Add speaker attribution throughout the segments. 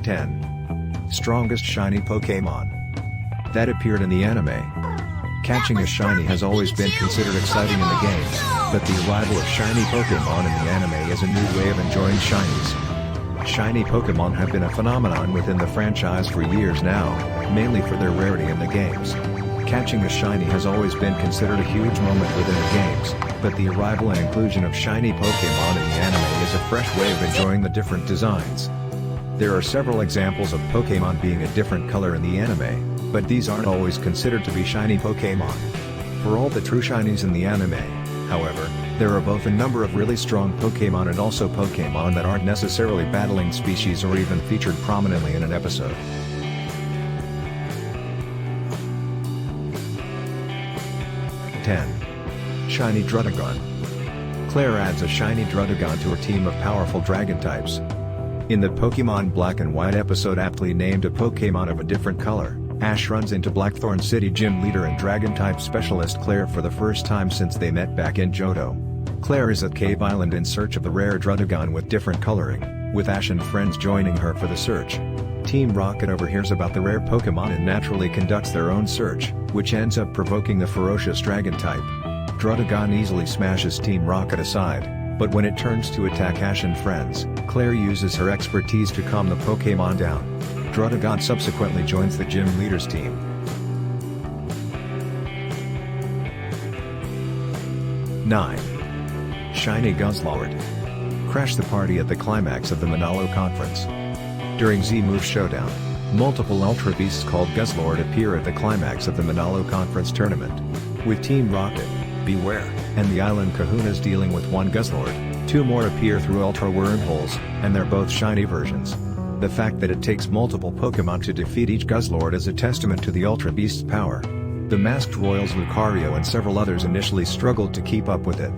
Speaker 1: 10. Strongest shiny Pokémon that appeared in the anime. Catching a shiny has always been considered exciting in the games, but the arrival of shiny Pokémon in the anime is a new way of enjoying shinies. Shiny Pokémon have been a phenomenon within the franchise for years now, mainly for their rarity in the games. Catching a shiny has always been considered a huge moment within the games, but the arrival and inclusion of shiny Pokémon in the anime is a fresh way of enjoying the different designs. There are several examples of Pokémon being a different color in the anime, but these aren't always considered to be shiny Pokémon. For all the true shinies in the anime, however, there are both a number of really strong Pokémon and also Pokémon that aren't necessarily battling species or even featured prominently in an episode. Shiny Druddigon. Claire adds a shiny Druddigon to her team of powerful dragon types. In the Pokémon Black and White episode aptly named A Pokémon of a Different Color, Ash runs into Blackthorn City gym leader and dragon-type specialist Claire for the first time since they met back in Johto. Claire is at Cave Island in search of the rare Druddigon with different coloring, with Ash and friends joining her for the search. Team Rocket overhears about the rare Pokémon and naturally conducts their own search, which ends up provoking the ferocious dragon-type. Druddigon easily smashes Team Rocket aside, but when it turns to attack Ash and friends, Claire uses her expertise to calm the Pokémon down. Druddigon subsequently joins the gym leader's team. 9. Shiny Guzzlord. Crash the party at the climax of the Manalo Conference. During Z-Move Showdown, multiple Ultra Beasts called Guzzlord appear at the climax of the Manalo Conference tournament. With Team Rocket, Beware, and the Island Kahunas dealing with one Guzzlord, two more appear through Ultra Wormholes, and they're both shiny versions. The fact that it takes multiple Pokémon to defeat each Guzzlord is a testament to the Ultra Beast's power. The Masked Royals Lucario and several others initially struggled to keep up with it.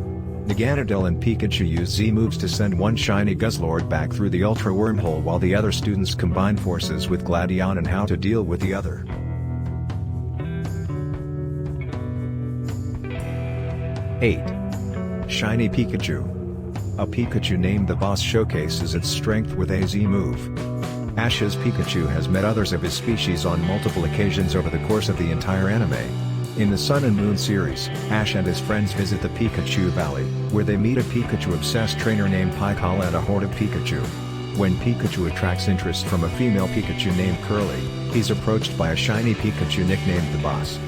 Speaker 1: Naganadel and Pikachu use Z-moves to send one shiny Guzzlord back through the Ultra Wormhole while the other students combine forces with Gladion on how to deal with the other. 8. Shiny Pikachu. A Pikachu named the boss showcases its strength with a Z-move. Ash's Pikachu has met others of his species on multiple occasions over the course of the entire anime. In the Sun and Moon series, Ash and his friends visit the Pikachu Valley, where they meet a Pikachu-obsessed trainer named Pykala and a horde of Pikachu. When Pikachu attracts interest from a female Pikachu named Curly, he's approached by a shiny Pikachu nicknamed the Boss.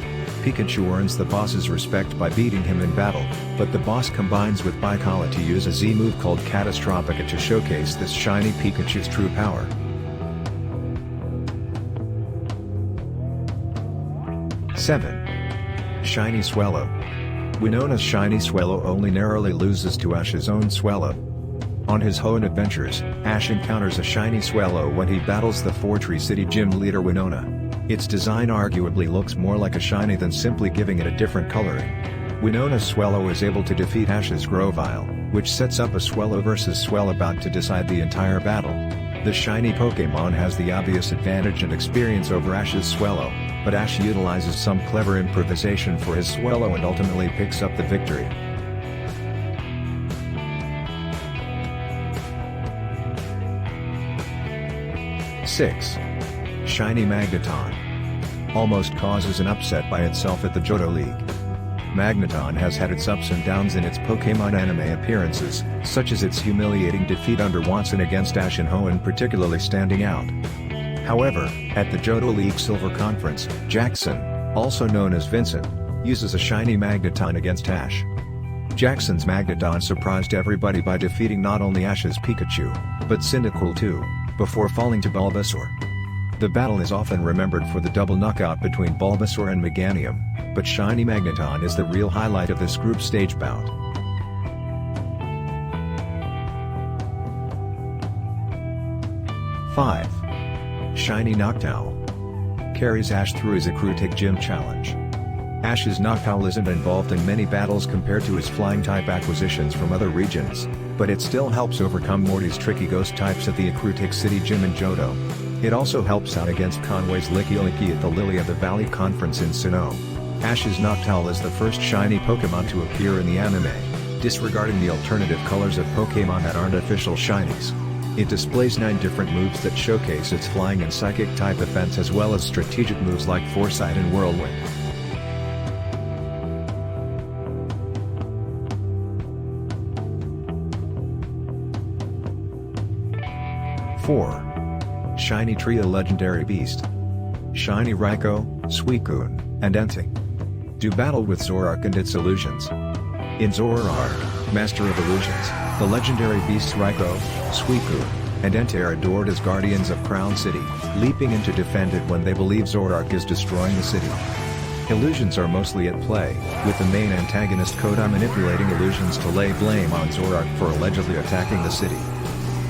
Speaker 1: Pikachu earns the boss's respect by beating him in battle, but the boss combines with Pykala to use a Z-move called Catastrophica to showcase this shiny Pikachu's true power. 7. Shiny Swellow. Winona's shiny Swellow only narrowly loses to Ash's own Swellow. On his Hoenn adventures, Ash encounters a shiny Swellow when he battles the Fortree City gym leader Winona. Its design arguably looks more like a shiny than simply giving it a different coloring. Winona's Swellow is able to defeat Ash's Grovyle, which sets up a Swellow vs Swellow to decide the entire battle. The shiny Pokémon has the obvious advantage and experience over Ash's Swellow, but Ash utilizes some clever improvisation for his Swellow and ultimately picks up the victory. 6. Shiny Magneton. Almost causes an upset by itself at the Johto League. Magneton has had its ups and downs in its Pokémon anime appearances, such as its humiliating defeat under Watson against Ash and Hoenn particularly standing out. However, at the Johto League Silver Conference, Jackson, also known as Vincent, uses a shiny Magneton against Ash. Jackson's Magneton surprised everybody by defeating not only Ash's Pikachu, but Cyndaquil too, before falling to Bulbasaur. The battle is often remembered for the double knockout between Bulbasaur and Meganium, but shiny Magneton is the real highlight of this group stage bout. 5. Shiny Noctowl. Carries Ash through his Ecruteak Gym Challenge. Ash's Noctowl isn't involved in many battles compared to his flying-type acquisitions from other regions, but it still helps overcome Morty's tricky ghost types at the Ecruteak City Gym in Johto. It also helps out against Conway's Licky at the Lily of the Valley Conference in Sinnoh. Ash's Noctowl is the first shiny Pokémon to appear in the anime, disregarding the alternative colors of Pokémon that aren't official shinies. It displays 9 different moves that showcase its flying and psychic type offense as well as strategic moves like Foresight and Whirlwind. 4. Shiny Trio Legendary Beast. Shiny Raikou, Suicune, and Entei. Do battle with Zoroark and its illusions. In Zoroark, Master of Illusions, the legendary beasts Raikou, Suicune, and Entei are adored as guardians of Crown City, leaping in to defend it when they believe Zoroark is destroying the city. Illusions are mostly at play, with the main antagonist Kodai manipulating illusions to lay blame on Zoroark for allegedly attacking the city.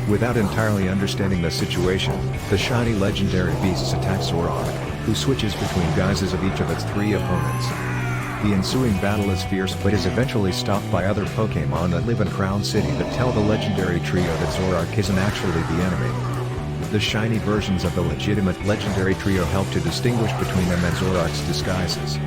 Speaker 1: Without entirely understanding the situation, the shiny legendary beasts attack Zoroark, who switches between guises of each of its 3 opponents. The ensuing battle is fierce but is eventually stopped by other Pokémon that live in Crown City that tell the legendary trio that Zoroark isn't actually the enemy. The shiny versions of the legitimate legendary trio help to distinguish between them and Zoroark's disguises.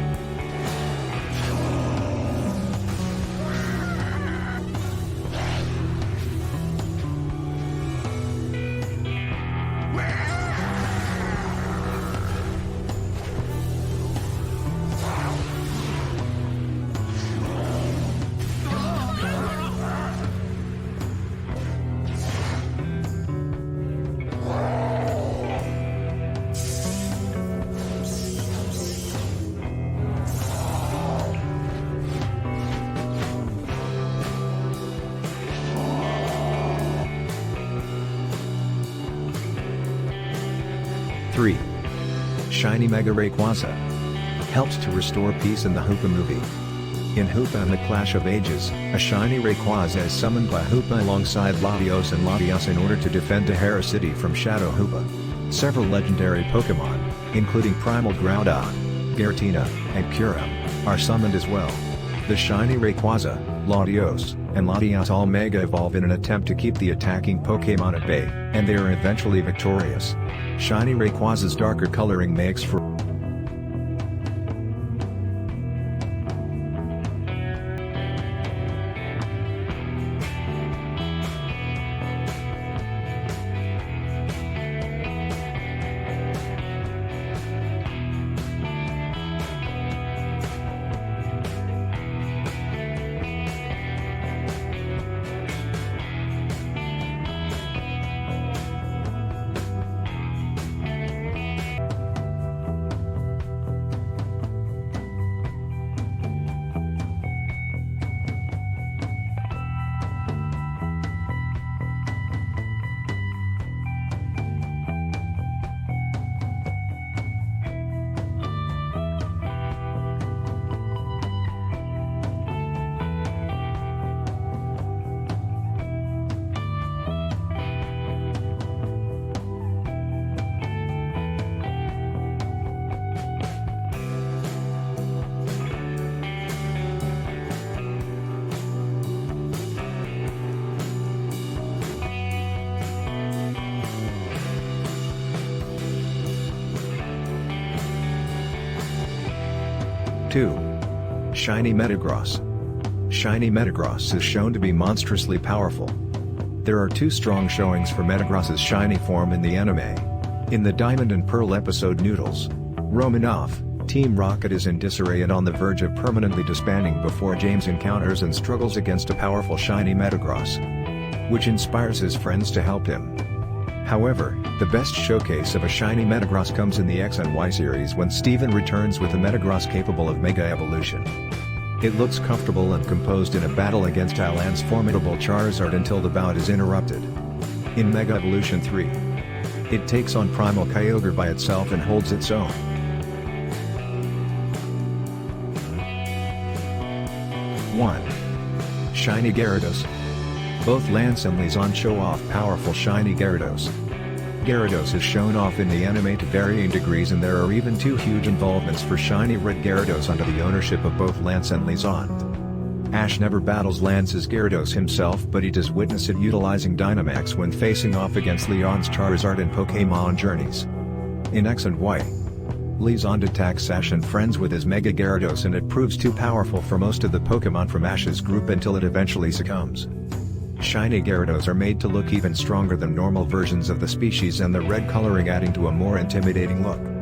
Speaker 1: Shiny Mega Rayquaza. Helps to restore peace in the Hoopa movie. In Hoopa and the Clash of Ages, a shiny Rayquaza is summoned by Hoopa alongside Latios and Latias in order to defend Tahara City from Shadow Hoopa. Several legendary Pokémon, including Primal Groudon, Giratina, and Kyurem, are summoned as well. The shiny Rayquaza, Latios, and Latias all Mega Evolve in an attempt to keep the attacking Pokémon at bay, and they are eventually victorious. Shiny Rayquaza's darker coloring makes for Shiny Metagross. Shiny Metagross is shown to be monstrously powerful. There are 2 strong showings for Metagross's shiny form in the anime. In the Diamond and Pearl episode Noodles, Romanoff, Team Rocket is in disarray and on the verge of permanently disbanding before James encounters and struggles against a powerful shiny Metagross, which inspires his friends to help him. However, the best showcase of a shiny Metagross comes in the X and Y series when Steven returns with a Metagross capable of Mega Evolution. It looks comfortable and composed in a battle against Alan's formidable Charizard until the bout is interrupted. In Mega Evolution 3, it takes on Primal Kyogre by itself and holds its own. Shiny Gyarados. Both Lance and Lizon show off powerful shiny Gyarados. Gyarados is shown off in the anime to varying degrees and there are even 2 huge involvements for shiny red Gyarados under the ownership of both Lance and Lizon. Ash never battles Lance's Gyarados himself but he does witness it utilizing Dynamax when facing off against Leon's Charizard in Pokémon Journeys. In X and Y, Lizon attacks Ash and friends with his Mega Gyarados and it proves too powerful for most of the Pokémon from Ash's group until it eventually succumbs. Shiny Gyarados are made to look even stronger than normal versions of the species, and the red coloring adding to a more intimidating look.